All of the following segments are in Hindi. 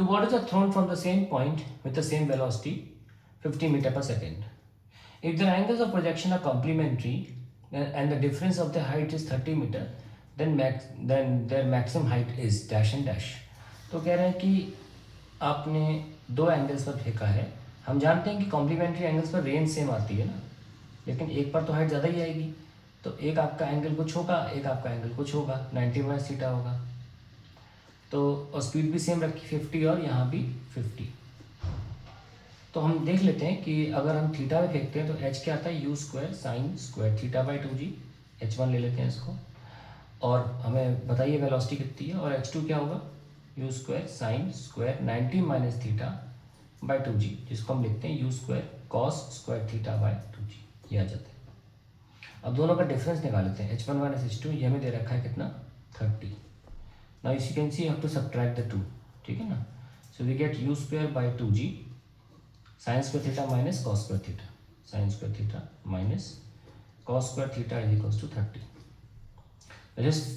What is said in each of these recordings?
Two bodies are thrown from the same point with the same velocity, 50 meter per second. If their angles of projection are complementary and the difference of the height is 30 meter, then their maximum height is dash and dash. तो कह रहे हैं कि आपने दो एंगल्स पर फेंका है, हम जानते हैं कि कॉम्प्लीमेंट्री एंगल्स पर रेंज सेम आती है ना, लेकिन एक पर तो हाइट ज़्यादा ही आएगी, तो एक आपका एंगल कुछ होगा, एक आपका एंगल कुछ होगा, 90 माइनस थीटा होगा। तो और स्पीड भी सेम रखी 50 और यहाँ भी 50। तो हम देख लेते हैं कि अगर हम थीटा में फेंकते हैं तो एच क्या आता है, you square sine square theta by 2g। h1 ले लेते हैं इसको, और हमें बताइए वेलोसिटी कितनी है, और h2 क्या होगा, you square sine square 90 minus theta by 2g, जिसको हम लिखते हैं you square cos square theta by 2g। ये आ जाता है। अब दोनों का डिफरेंस निकाल लेते हैं, h1 माइनस h2, ये हमें दे रखा है कितना, 30। Now you can see, you have to subtract the two, ठीक है ना। So we get u square by 2g sine square theta minus cos square theta, sine square theta minus cos square theta is equals to 30।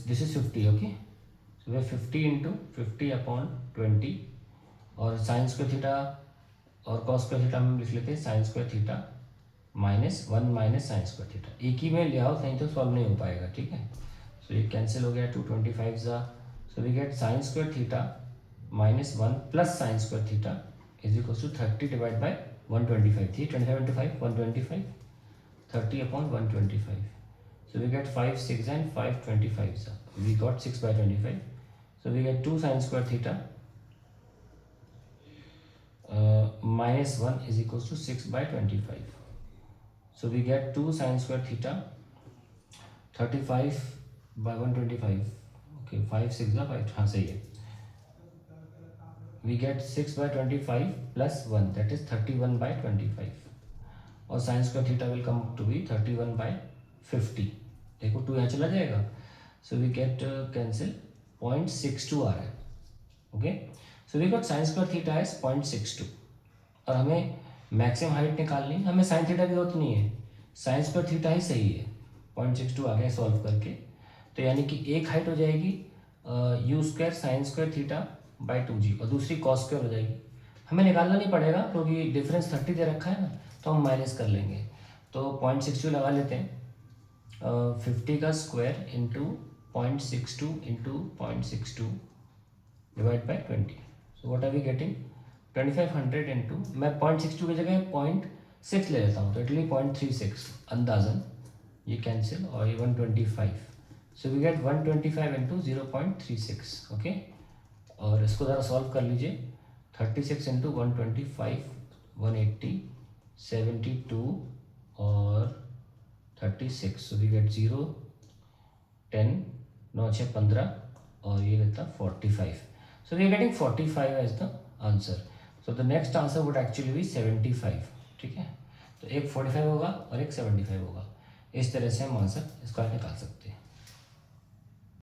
This is 50, okay. So we 50 into 50 upon 20, और साइन स्क्वायर थीटा और कॉस स्क्वायर थीटा में लिख लेते हैं sine square theta minus 1 minus sign square theta. एक ही में ले आओ, नहीं तो सॉल्व नहीं हो पाएगा, ठीक है। सो ये कैंसिल हो गया, 225 ज़ा, so we get sine square theta minus 1 plus sine square theta is equals to 30 divided by 125. 25 into 5, 125. 30 upon 125. So we get 5, 6 and 5 25. So we got 6 by 25. So we get 2 sin square theta minus 1 is equals to 6 by 25. So we get 2 sin square theta 35 by 125. Okay, 5, 6 is 5. हाँ सही है। We get 6 by 25 plus 1, that is 31 by 25, और sin square theta will come to be 31 by 50। देखो 2 यहाँ चला जाएगा, so we get cancel 0.62 आ रहा है, okay. so we got sin square theta is 0.62, और हमें मैक्सिमम हाइट निकालनी, हमें sin theta की जरूरत नहीं है, sin square theta ही सही है। 0.62 आ गया सॉल्व करके, तो यानी कि एक हाइट हो जाएगी you square sine square theta by 2g, और दूसरी कॉस स्क्वायर हो जाएगी। हमें निकालना नहीं पड़ेगा क्योंकि डिफरेंस 30 दे रखा है ना, तो हम माइनस कर लेंगे। तो 0.62 लगा लेते हैं, 50 का square into 0.62 into 0.62 divide by 20। So what are we getting, 2500 into, मैं 0.62 की जगह 0.6 ले लेता हूँ, तो इटली 0.36 अंदाजन, ये कैंसिल, और ये 125। So we get 125 into 0.36, okay. और इसको ज़रा सॉल्व कर लीजिए, 36 इंटू 125 180 72 और 36, सो वी गेट 0 10 9 6 15, और ये रहता 45। So we are getting 45 as the answer. So the next answer would actually be 75, ठीक है। तो एक 45 होगा और एक 75 होगा। इस तरह से हम आंसर इसका निकाल सकते हैं।